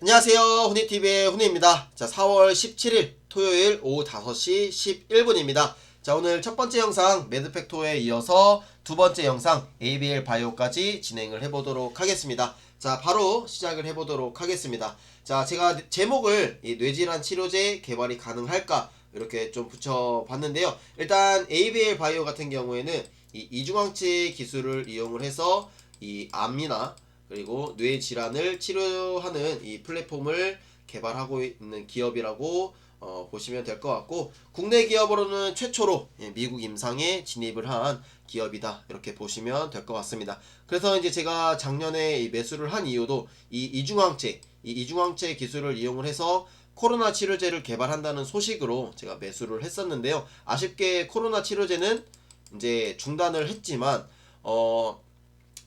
안녕하세요. 훈이TV의 훈이입니다. 자, 4월 17일 토요일 오후 5시 11분입니다. 자, 오늘 첫 번째 영상 매드팩토에 이어서 두 번째 영상 ABL 바이오까지 진행을 해보도록 하겠습니다. 자, 바로 시작을 해보도록 하겠습니다. 자, 제가 제목을 이 뇌질환 치료제 개발이 가능할까 이렇게 좀 붙여봤는데요. 일단 ABL 바이오 같은 경우에는 이 이중항체 기술을 이용을 해서 이 암이나 그리고 뇌 질환을 치료하는 이 플랫폼을 개발하고 있는 기업이라고 보시면 될 것 같고, 국내 기업으로는 최초로 미국 임상에 진입을 한 기업이다 이렇게 보시면 될 것 같습니다. 그래서 이제 제가 작년에 매수를 한 이유도 이 이중항체 기술을 이용을 해서 코로나 치료제를 개발한다는 소식으로 제가 매수를 했었는데요. 아쉽게 코로나 치료제는 이제 중단을 했지만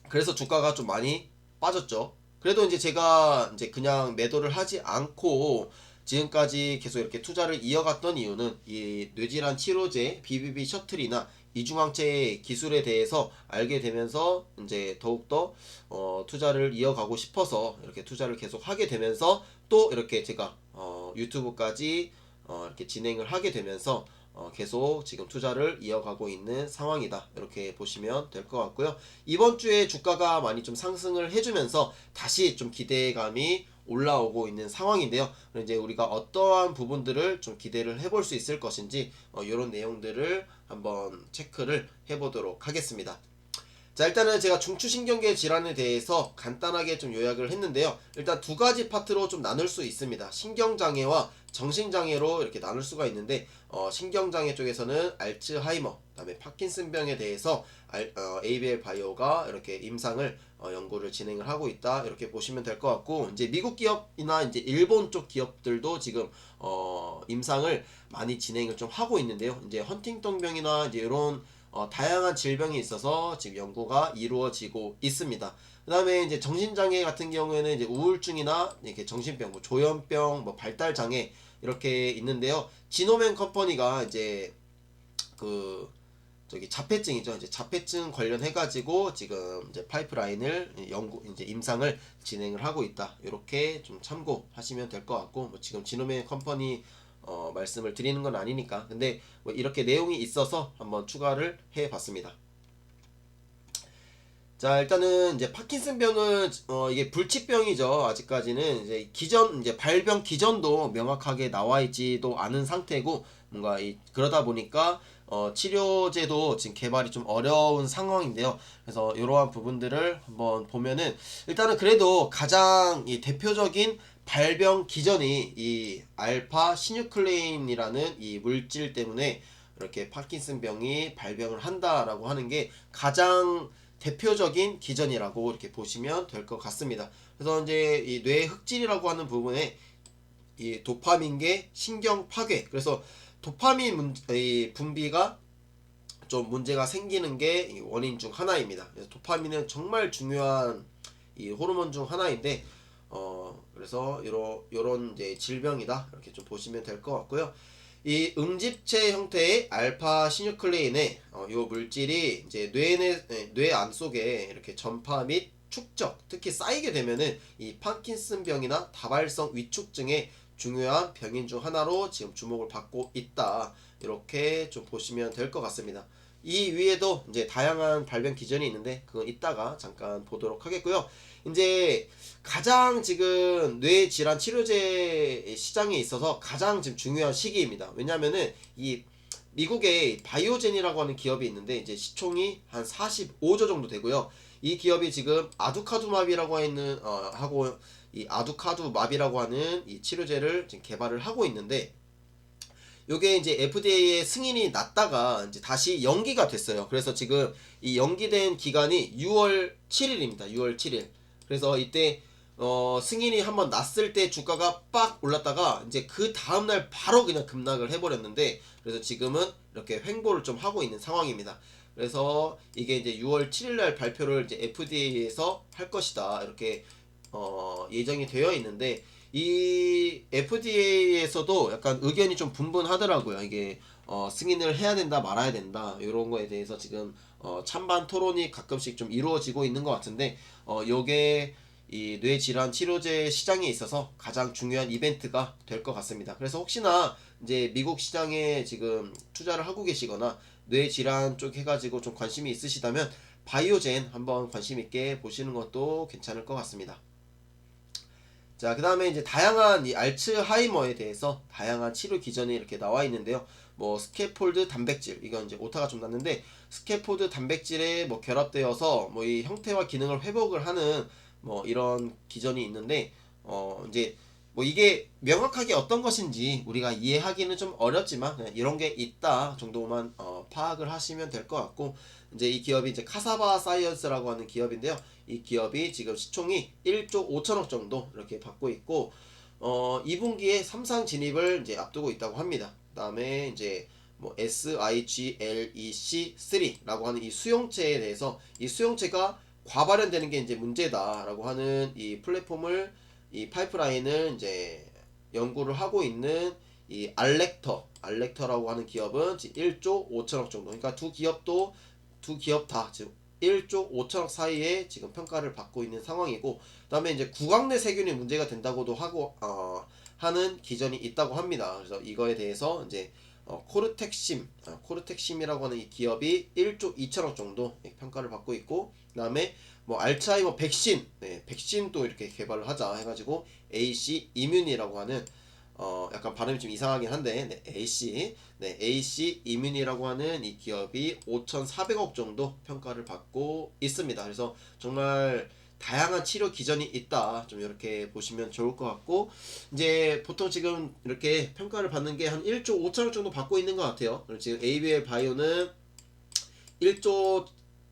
그래서 주가가 좀 많이 빠졌죠. 그래도 이제 제가 이제 그냥 매도를 하지 않고 지금까지 계속 이렇게 투자를 이어갔던 이유는 이 뇌질환 치료제 BBB 셔틀이나 이중항체 기술에 대해서 알게 되면서 이제 더욱더 투자를 이어가고 싶어서 이렇게 투자를 계속 하게 되면서 또 이렇게 제가 유튜브까지 이렇게 진행을 하게 되면서 계속 지금 투자를 이어가고 있는 상황이다 이렇게 보시면 될 것 같고요. 이번 주에 주가가 많이 좀 상승을 해주면서 다시 좀 기대감이 올라오고 있는 상황인데요. 이제 우리가 어떠한 부분들을 좀 기대를 해볼 수 있을 것인지 이런 내용들을 한번 체크를 해보도록 하겠습니다. 자, 일단은 제가 중추신경계 질환에 대해서 간단하게 좀 요약을 했는데요. 일단 두 가지 파트로 좀 나눌 수 있습니다. 신경장애와 정신장애로 이렇게 나눌 수가 있는데, 신경장애 쪽에서는 알츠하이머, 그다음에 파킨슨병에 대해서 ABL 바이오가 이렇게 임상을 연구를 진행을 하고 있다 이렇게 보시면 될 것 같고, 이제 미국 기업이나 이제 일본 쪽 기업들도 지금 임상을 많이 진행을 좀 하고 있는데요. 이제 헌팅턴병이나 이제 이런 다양한 질병이 있어서 지금 연구가 이루어지고 있습니다. 그 다음에 이제 정신장애 같은 경우에는 이제 우울증이나 이렇게 정신병, 뭐 조현병, 뭐 발달장애 이렇게 있는데요. 지노맨 컴퍼니가 이제 그 저기 자폐증이죠. 이제 자폐증 관련해가지고 지금 이제 파이프라인을 이제 임상을 진행을 하고 있다. 이렇게 좀 참고하시면 될 것 같고, 뭐 지금 지노맨 컴퍼니 말씀을 드리는 건 아니니까. 근데 뭐 이렇게 내용이 있어서 한번 추가를 해 봤습니다. 자, 일단은 이제 파킨슨병은 이게 불치병이죠. 아직까지는 이제 발병 기전도 명확하게 나와 있지도 않은 상태고, 뭔가 그러다 보니까 치료제도 지금 개발이 좀 어려운 상황인데요. 그래서 이러한 부분들을 한번 보면은, 일단은 그래도 가장 이 대표적인 발병 기전이 이 알파 시뉴클레인이라는 이 물질 때문에 이렇게 파킨슨병이 발병을 한다라고 하는 게 가장 대표적인 기전이라고 이렇게 보시면 될 것 같습니다. 그래서 이제 이 뇌 흑질이라고 하는 부분에 이 도파민계 신경 파괴, 그래서 도파민 분비가 좀 문제가 생기는 게 원인 중 하나입니다. 그래서 도파민은 정말 중요한 이 호르몬 중 하나인데, 그래서 요런 이제 질병이다 이렇게 좀 보시면 될 것 같고요. 이 응집체 형태의 알파 시뉴클레인의 요 물질이 이제 뇌 안 속에 이렇게 전파 및 축적, 특히 쌓이게 되면은 이 파킨슨병이나 다발성 위축증의 중요한 병인 중 하나로 지금 주목을 받고 있다 이렇게 좀 보시면 될 것 같습니다. 이 위에도 이제 다양한 발병 기전이 있는데 그건 이따가 잠깐 보도록 하겠고요. 이제 가장 지금 뇌 질환 치료제 시장에 있어서 가장 지금 중요한 시기입니다. 왜냐면은 이 미국의 바이오젠이라고 하는 기업이 있는데 이제 시총이 한 45조 정도 되고요. 이 기업이 지금 아두카두맙이라고 하는 이 아두카두맙이라고 하는 이 치료제를 지금 개발을 하고 있는데, 요게 이제 FDA의 승인이 났다가 이제 다시 연기가 됐어요. 그래서 지금 이 연기된 기간이 6월 7일입니다. 6월 7일. 그래서 이때 승인이 한번 났을 때 주가가 빡 올랐다가 이제 그 다음날 바로 그냥 급락을 해버렸는데, 그래서 지금은 이렇게 횡보를 좀 하고 있는 상황입니다. 그래서 이게 이제 6월 7일날 발표를 이제 FDA에서 할 것이다 이렇게 예정이 되어 있는데, 이 FDA에서도 약간 의견이 좀 분분하더라고요. 이게 승인을 해야 된다 말아야 된다 이런 거에 대해서 지금 찬반 토론이 가끔씩 좀 이루어지고 있는 것 같은데, 요게 이 뇌질환 치료제 시장에 있어서 가장 중요한 이벤트가 될 것 같습니다. 그래서 혹시나 이제 미국 시장에 지금 투자를 하고 계시거나 뇌질환 쪽 해가지고 좀 관심이 있으시다면 바이오젠 한번 관심 있게 보시는 것도 괜찮을 것 같습니다. 자, 그 다음에 이제 다양한 이 알츠하이머에 대해서 다양한 치료 기전이 이렇게 나와 있는데요. 뭐 스캐폴드 단백질, 이건 이제 오타가 좀 났는데, 스캐폴드 단백질에 뭐 결합되어서 뭐 이 형태와 기능을 회복을 하는 뭐 이런 기전이 있는데, 이제 뭐 이게 명확하게 어떤 것인지 우리가 이해하기는 좀 어렵지만 그냥 이런 게 있다 정도만 파악을 하시면 될 것 같고, 이제 이 기업이 이제 카사바 사이언스라고 하는 기업인데요. 이 기업이 지금 시총이 1조 5천억 정도 이렇게 받고 있고, 2분기에 삼상 진입을 이제 앞두고 있다고 합니다. 그 다음에 이제 뭐 SIGLEC3라고 하는 이 수용체에 대해서, 이 수용체가 과발현되는 게 이제 문제다라고 하는 이 플랫폼을, 이 파이프라인을 이제 연구를 하고 있는 이 알렉터라고 하는 기업은 1조 5천억 정도. 그러니까 두 기업 다 지금 1조 5천억 사이에 지금 평가를 받고 있는 상황이고, 그다음에 이제 구강 내 세균이 문제가 된다고도 하고 하는 기전이 있다고 합니다. 그래서 이거에 대해서 이제 코르텍심이라고 하는 이 기업이 1조 2천억 정도 평가를 받고 있고, 그다음에 뭐 알츠하이머 백신, 백신도 이렇게 개발을 하자 해가지고 AC 이뮤니라고 하는, 약간 발음이 좀 이상하긴 한데, AC 이뮤니라고 하는 이 기업이 5,400억 정도 평가를 받고 있습니다. 그래서 정말 다양한 치료 기전이 있다, 좀 이렇게 보시면 좋을 것 같고, 이제 보통 지금 이렇게 평가를 받는 게 한 1조 5천억 정도 받고 있는 것 같아요. 지금 ABL 바이오는 1조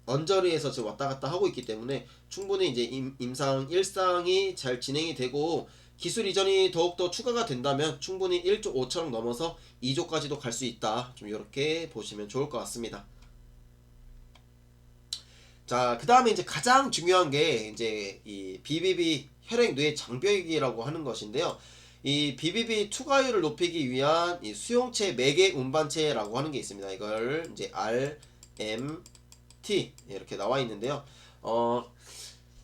언저리에서 지금 왔다 갔다 하고 있기 때문에 충분히 이제 임상 1상이 잘 진행이 되고, 기술 이전이 더욱더 추가가 된다면 충분히 1조 5천억 넘어서 2조까지도 갈 수 있다, 좀 이렇게 보시면 좋을 것 같습니다. 자, 그 다음에 이제 가장 중요한 게 이제 이 BBB 혈액 뇌 장벽이라고 하는 것인데요. 이 BBB 투과율을 높이기 위한 이 수용체 매개 운반체라고 하는 게 있습니다. 이걸 이제 RMT 이렇게 나와 있는데요.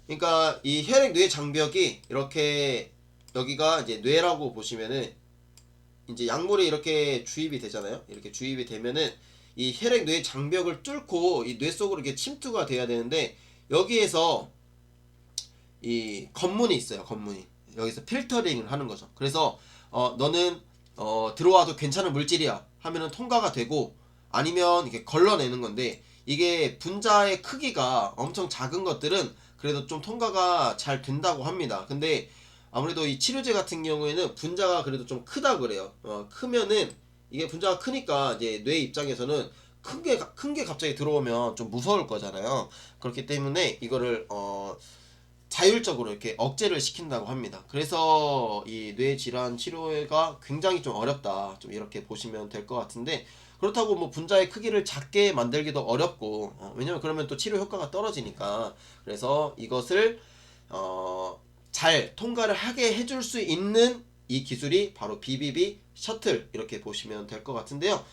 그러니까 이 혈액 뇌 장벽이 이렇게, 여기가 이제 뇌라고 보시면은 이제 약물이 이렇게 주입이 되잖아요. 이렇게 주입이 되면은 이 혈액 뇌 장벽을 뚫고 이 뇌 속으로 이렇게 침투가 돼야 되는데, 여기에서 이 검문이 있어요. 검문이 여기서 필터링을 하는 거죠. 그래서 너는 들어와도 괜찮은 물질이야 하면은 통과가 되고, 아니면 이렇게 걸러내는 건데, 이게 분자의 크기가 엄청 작은 것들은 그래도 좀 통과가 잘 된다고 합니다. 근데 아무래도 이 치료제 같은 경우에는 분자가 그래도 좀 크다 그래요. 크면은, 이게 분자가 크니까 이제 뇌 입장에서는 큰 게 갑자기 들어오면 좀 무서울 거잖아요. 그렇기 때문에 이거를 자율적으로 이렇게 억제를 시킨다고 합니다. 그래서 이 뇌질환 치료가 굉장히 좀 어렵다, 좀 이렇게 보시면 될 것 같은데, 그렇다고 뭐 분자의 크기를 작게 만들기도 어렵고, 왜냐면 그러면 또 치료 효과가 떨어지니까. 그래서 이것을 잘 통과를 하게 해줄 수 있는 이 기술이 바로 BBB 셔틀, 이렇게 보시면 될 것 같은데요.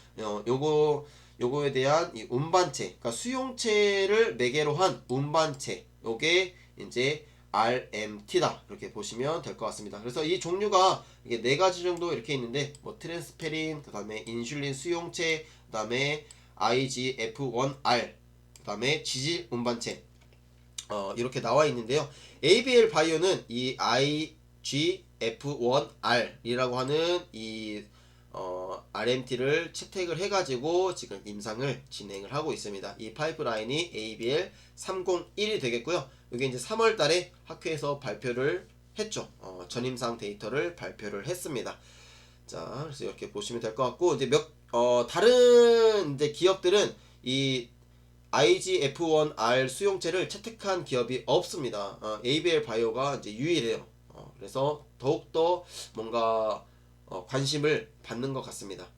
요거에 대한 이 운반체, 그러니까 수용체를 매개로 한 운반체, 요게 이제 RMT다, 이렇게 보시면 될 것 같습니다. 그래서 이 종류가 이게 4가지 정도 이렇게 있는데, 뭐 트랜스페린, 그 다음에 인슐린 수용체, 그 다음에 IGF-1R, 그 다음에 지질 운반체, 이렇게 나와 있는데요. ABL 바이오는 이 IGF-1R 이라고 하는 이 RMT를 채택을 해가지고 지금 임상을 진행을 하고 있습니다. 이 파이프라인이 ABL 301이 되겠고요. 이게 이제 3월 달에 학회에서 발표를 했죠. 전임상 데이터를 발표를 했습니다. 자, 그래서 이렇게 보시면 될 것 같고, 이제 다른 이제 기업들은 이 IGF-1R 수용체를 채택한 기업이 없습니다. ABL 바이오가 이제 유일해요. 그래서 더욱더 뭔가 관심을 받는 것 같습니다.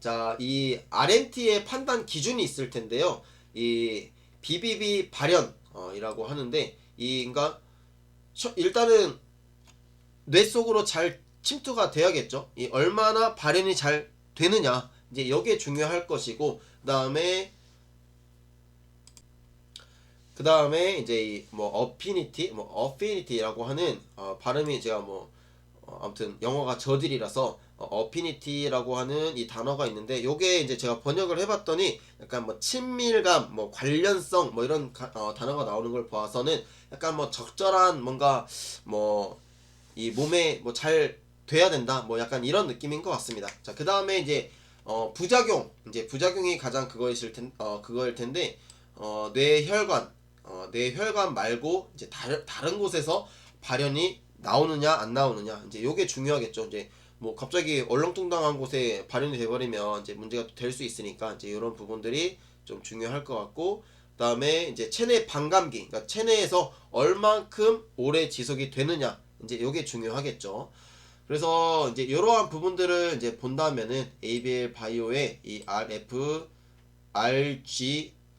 자, 이 RMT의 판단 기준이 있을 텐데요. 이 BBB 발현이라고 하는데, 그러니까 일단은 뇌 속으로 잘 침투가 돼야겠죠. 이 얼마나 발현이 잘 되느냐, 이제 여기에 중요할 것이고, 그 다음에 이제 이 뭐 어피니티라고 하는 발음이 제가 아무튼 영어가 저질이라서 어피니티라고 하는 이 단어가 있는데 요게 이제 제가 번역을 해봤더니 약간 뭐 친밀감, 뭐 관련성 뭐 이런 단어가 나오는 걸 봐서는 약간 뭐 적절한 뭔가 뭐 이 몸에 뭐 잘 돼야 된다 뭐 약간 이런 느낌인 것 같습니다. 자, 그 다음에 이제 부작용이 가장 그거일 텐데 뇌혈관 말고 이제 다른 곳에서 발현이 나오느냐 안 나오느냐 이제 요게 중요하겠죠. 이제 뭐 갑자기 얼렁뚱땅한 곳에 발현이 돼버리면 이제 문제가 될 수 있으니까 이제 이런 부분들이 좀 중요할 것 같고, 그다음에 이제 체내 반감기, 그러니까 체내에서 얼만큼 오래 지속이 되느냐 이제 요게 중요하겠죠. 그래서 이제 이러한 부분들을 이제 본다면은 ABL 바이오의 이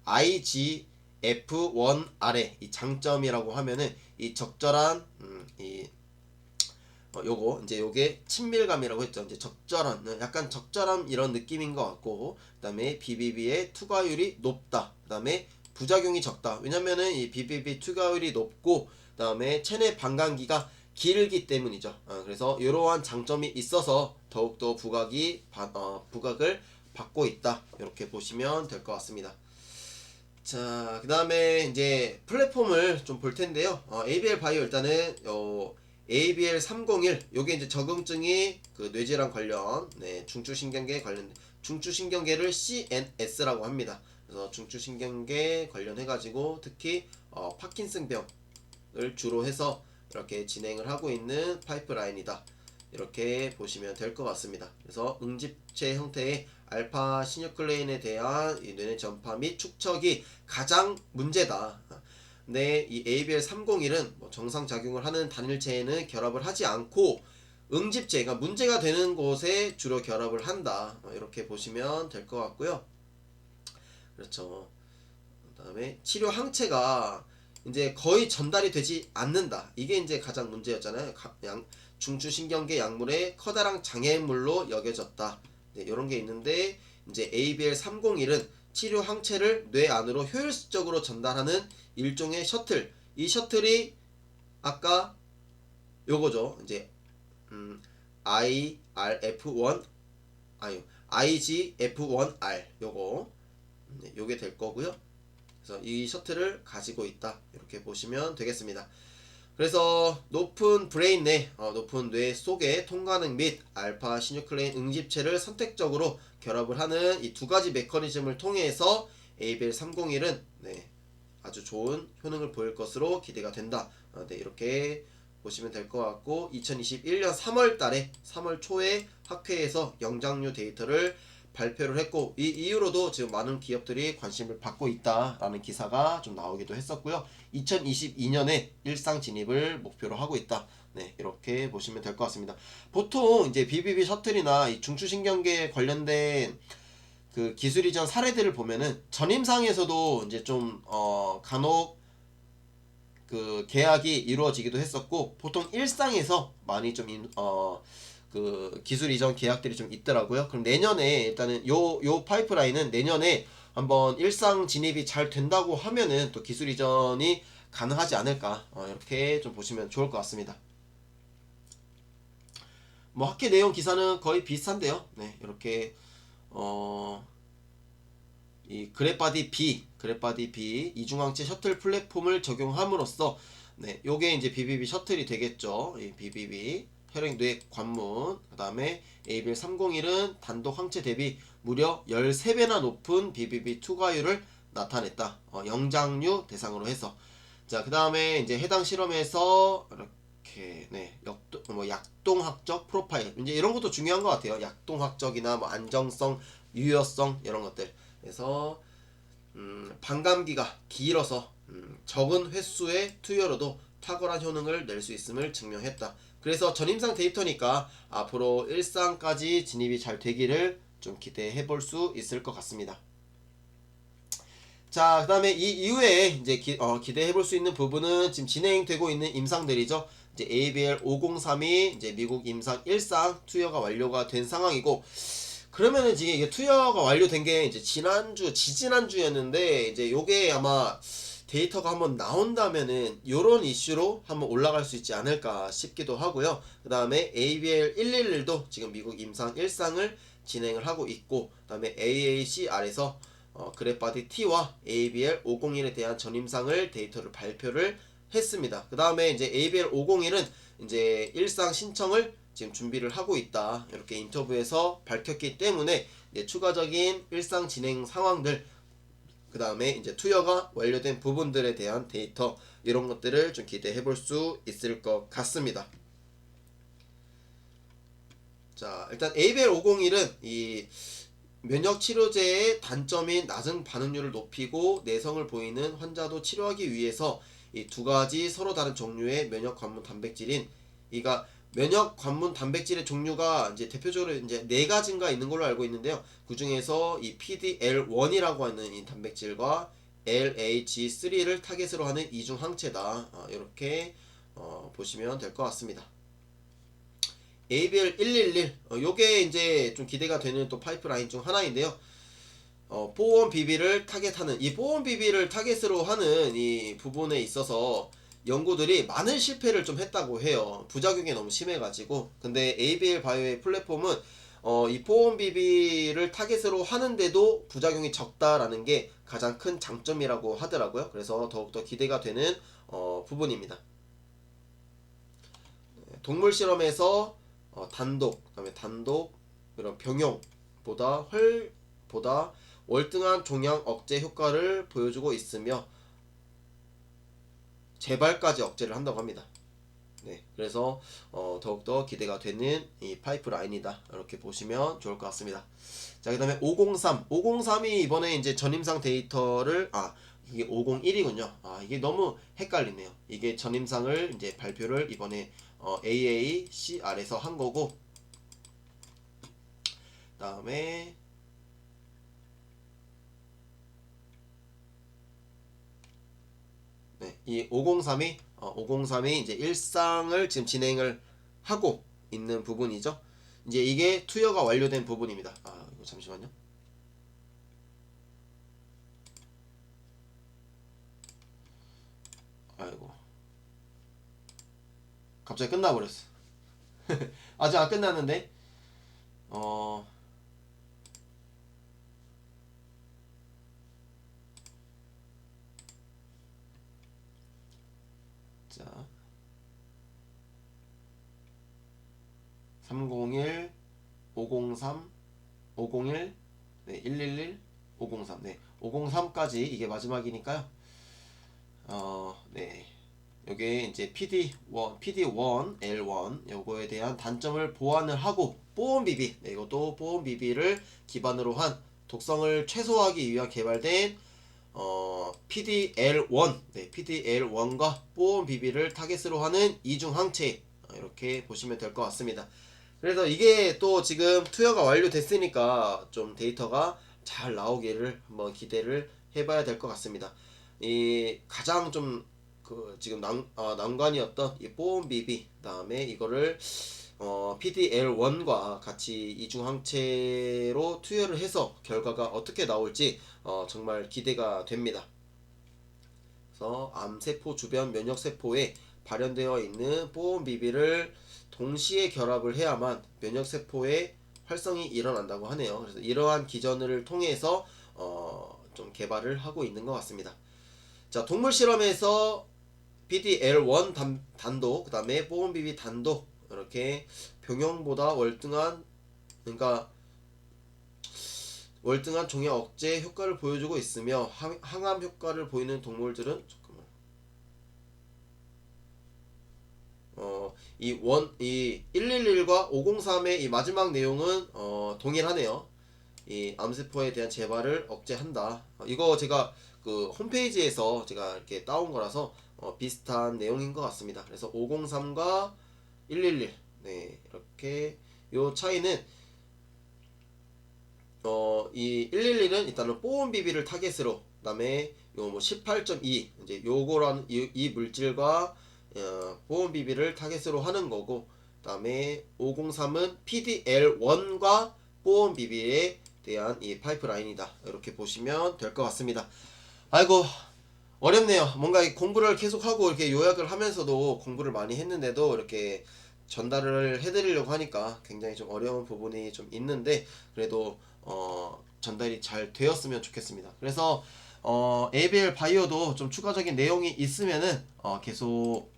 IGF-1R의 이 장점이라고 하면은 이 적절한 요거 이제 요게 친밀감이라고 했죠. 이제 적절한 약간 적절함 이런 느낌인 것 같고, 그다음에 BBB의 투과율이 높다. 그다음에 부작용이 적다. 왜냐면은 이 BBB 투과율이 높고 그다음에 체내 반감기가 길기 때문이죠. 그래서 이러한 장점이 있어서 더욱더 부각을 받고 있다. 이렇게 보시면 될 것 같습니다. 자, 그 다음에 이제 플랫폼을 좀 볼 텐데요. ABL 바이오 일단은 ABL 301 요게 이제 적응증이 그 뇌질환 관련 중추신경계 관련 중추신경계를 CNS라고 합니다. 그래서 중추신경계 관련해 가지고 특히 파킨슨병을 주로 해서 이렇게 진행을 하고 있는 파이프라인이다. 이렇게 보시면 될 것 같습니다. 그래서 응집체 형태의 알파 시뉴클레인에 대한 이 뇌내 전파 및 축적이 가장 문제다. 근데 이 ABL301은 뭐 정상 작용을 하는 단일체에는 결합을 하지 않고 응집체, 그러니까 문제가 되는 곳에 주로 결합을 한다. 이렇게 보시면 될 것 같고요. 그렇죠. 그 다음에 치료 항체가 이제 거의 전달이 되지 않는다. 이게 이제 가장 문제였잖아요. 중추신경계 약물의 커다란 장애물로 여겨졌다. 네, 이런 게 있는데 이제 ABL301은 치료 항체를 뇌 안으로 효율적으로 전달하는 일종의 셔틀. 이 셔틀이 아까 요거죠. 이제 IGF1R 요거 요게 될 거고요. 그래서 이 셔틀을 가지고 있다. 이렇게 보시면 되겠습니다. 그래서 높은 뇌 속의 통과능 및 알파 시뉴클레인 응집체를 선택적으로 결합을 하는 이 두 가지 메커니즘을 통해서 ABL301은 아주 좋은 효능을 보일 것으로 기대가 된다. 이렇게 보시면 될 것 같고, 2021년 3월 초에 학회에서 영장류 데이터를 발표를 했고, 이 이후로도 지금 많은 기업들이 관심을 받고 있다라는 기사가 좀 나오기도 했었고요. 2022년에 일상 진입을 목표로 하고 있다. 네, 이렇게 보시면 될 것 같습니다. 보통 이제 BBB 셔틀이나 이 중추신경계에 관련된 그 기술 이전 사례들을 보면은 전임상에서도 이제 좀 간혹 그 계약이 이루어지기도 했었고, 보통 일상에서 많이 좀 그 기술 이전 계약들이 좀 있더라고요. 그럼 내년에 일단은 요 파이프라인은 내년에 한번 일상 진입이 잘 된다고 하면은 또 기술 이전이 가능하지 않을까, 이렇게 좀 보시면 좋을 것 같습니다. 뭐 학회 내용 기사는 거의 비슷한데요. 네, 이렇게 이 그래바디 B 이중항체 셔틀 플랫폼을 적용함으로써 요게 이제 BBB 셔틀이 되겠죠. 이 BBB 혈액 뇌 관문, 그 다음에 ABL301은 단독 항체 대비 무려 13배나 높은 BBB 투과율을 나타냈다. 영장류 대상으로 해서. 자, 그 다음에 이제 해당 실험에서 이렇게 약동학적 프로파일, 이제 이런 것도 중요한 것 같아요. 약동학적이나 뭐 안정성, 유효성 이런 것들. 그래서 반감기가 길어서 적은 횟수의 투여로도 탁월한 효능을 낼 수 있음을 증명했다. 그래서 전임상 데이터니까 앞으로 일상까지 진입이 잘 되기를 좀 기대해 볼 수 있을 것 같습니다. 자, 그 다음에 이 이후에 이제 기대해 볼 수 있는 부분은 지금 진행되고 있는 임상들이죠. 이제 ABL503이 이제 미국 임상 1상 투여가 완료가 된 상황이고, 그러면은 지금 이게 투여가 완료된 게 이제 지지난주였는데, 이제 요게 아마 데이터가 한번 나온다면은 요런 이슈로 한번 올라갈 수 있지 않을까 싶기도 하고요. 그 다음에 ABL 111도 지금 미국 임상 1상을 진행을 하고 있고, 그 다음에 AACR에서 그래파디 T와 ABL 501에 대한 전임상을 데이터를 발표를 했습니다. 그 다음에 이제 ABL 501은 이제 일상 신청을 지금 준비를 하고 있다, 이렇게 인터뷰에서 밝혔기 때문에 이제 추가적인 일상 진행 상황들, 그 다음에 이제 투여가 완료된 부분들에 대한 데이터, 이런 것들을 좀 기대해 볼 수 있을 것 같습니다. 자, 일단 ABL 501은 이 면역 치료제의 단점인 낮은 반응률을 높이고 내성을 보이는 환자도 치료하기 위해서 이 두 가지 서로 다른 종류의 면역 관문 단백질인, 이가 면역 관문 단백질의 종류가 이제 대표적으로 이제 네 가지인가 있는 걸로 알고 있는데요. 그 중에서 이 PDL1이라고 하는 이 단백질과 LH3를 타겟으로 하는 이중 항체다. 이렇게 보시면 될 것 같습니다. ABL 111, 요게 이제 좀 기대가 되는 또 파이프라인 중 하나인데요. 4-1BB를 타겟하는, 이 4-1BB를 타겟으로 하는 이 부분에 있어서 연구들이 많은 실패를 좀 했다고 해요. 부작용이 너무 심해가지고. 근데 ABL 바이오의 플랫폼은 이 4-1BB를 타겟으로 하는데도 부작용이 적다라는 게 가장 큰 장점이라고 하더라고요. 그래서 더욱더 기대가 되는 부분입니다. 동물 실험에서 단독, 그다음에 단독 이런 병용보다 보다 월등한 종양 억제 효과를 보여주고 있으며 재발까지 억제를 한다고 합니다. 네, 그래서 더욱더 기대가 되는 이 파이프라인이다, 이렇게 보시면 좋을 것 같습니다. 자, 그 다음에 503이 이번에 이제 전임상 데이터를, 이게 501이군요. 이게 너무 헷갈리네요. 이게 전임상을 이제 발표를 이번에 AACR에서 한 거고, 그 다음에 네, 이 503이 이제 일상을 지금 진행을 하고 있는 부분이죠. 이제 이게 투여가 완료된 부분입니다. 이거 잠시만요. 아이고, 갑자기 끝나버렸어. 아직 안 끝났는데. 자, 301, 503, 501, 네, 111, 503, 네, 503까지 이게 마지막이니까요. 네, 요게 이제 PD1, L1 요거에 대한 단점을 보완을 하고, 보온비비, 네, 이것도 보온비비를 기반으로 한 독성을 최소화하기 위한 개발된 PDL1, 네, PDL1과 보온비비를 타겟으로 하는 이중 항체, 이렇게 보시면 될 것 같습니다. 그래서 이게 또 지금 투여가 완료됐으니까 좀 데이터가 잘 나오기를 한번 기대를 해봐야 될 것 같습니다. 이 가장 좀 지금 난관이었던 이 보온비비, 그다음에 이거를 PDL1과 같이 이중항체로 투여를 해서 결과가 어떻게 나올지 정말 기대가 됩니다. 그래서 암세포 주변 면역세포에 발현되어 있는 보온비비를 동시에 결합을 해야만 면역세포의 활성이 일어난다고 하네요. 그래서 이러한 기전을 통해서 좀 개발을 하고 있는 것 같습니다. 자, 동물 실험에서 PDL1 단독, 그 다음에 보온비비 단독, 이렇게 병용보다 그러니까 월등한 종양 억제 효과를 보여주고 있으며 항암 효과를 보이는 동물들은, 잠깐만, 이 111과 503의 이 마지막 내용은 동일하네요. 이 암세포에 대한 재발을 억제한다. 이거 제가 그 홈페이지에서 제가 이렇게 따온 거라서 비슷한 내용인 것 같습니다. 그래서 503과 111, 네, 이렇게 요 차이는 이 111은 일단은 보온비비를 타겟으로, 그다음에 요 뭐 18.2 이제 요거란 이 물질과 보온비비를 타겟으로 하는 거고, 그다음에 503은 PDL1과 보온비비에 대한 이 파이프라인이다, 이렇게 보시면 될 것 같습니다. 아이고, 어렵네요. 뭔가 이 공부를 계속하고 이렇게 요약을 하면서도 공부를 많이 했는데도 이렇게 전달을 해드리려고 하니까 굉장히 좀 어려운 부분이 좀 있는데 그래도 전달이 잘 되었으면 좋겠습니다. 그래서 ABL 바이오도 좀 추가적인 내용이 있으면은 계속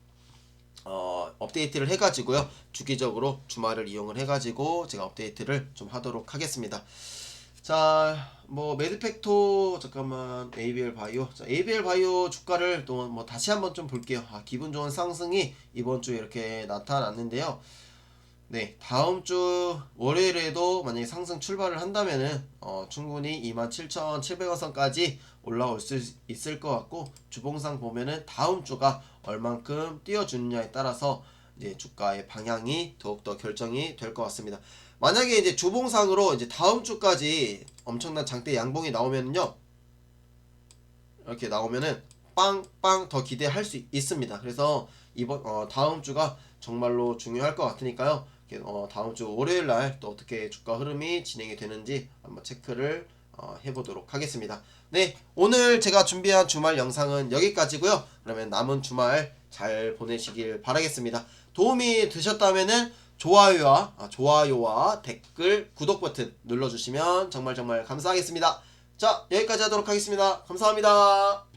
업데이트를 해가지고요. 주기적으로 주말을 이용을 해가지고 제가 업데이트를 좀 하도록 하겠습니다. 자, 뭐 매드팩토 잠깐만 ABL 바이오. 자, ABL 바이오 주가를 또 뭐 다시 한번 좀 볼게요. 기분 좋은 상승이 이번 주에 이렇게 나타났는데요. 네, 다음 주 월요일에도 만약에 상승 출발을 한다면은 충분히 27,700원 선까지 올라올 수 있을 것 같고 주봉상 보면은 다음 주가 얼만큼 뛰어주느냐에 따라서 이제 주가의 방향이 더욱더 결정이 될 것 같습니다. 만약에 이제 주봉상으로 이제 다음 주까지 엄청난 장대 양봉이 나오면요, 이렇게 나오면은 빵빵 더 기대할 수 있습니다. 그래서 이번 다음 주가 정말로 중요할 것 같으니까요. 다음 주 월요일 날 또 어떻게 주가 흐름이 진행이 되는지 한번 체크를 해보도록 하겠습니다. 네, 오늘 제가 준비한 주말 영상은 여기까지고요. 그러면 남은 주말 잘 보내시길 바라겠습니다. 도움이 되셨다면은 좋아요와 댓글, 구독 버튼 눌러주시면 정말 감사하겠습니다. 자, 여기까지 하도록 하겠습니다. 감사합니다.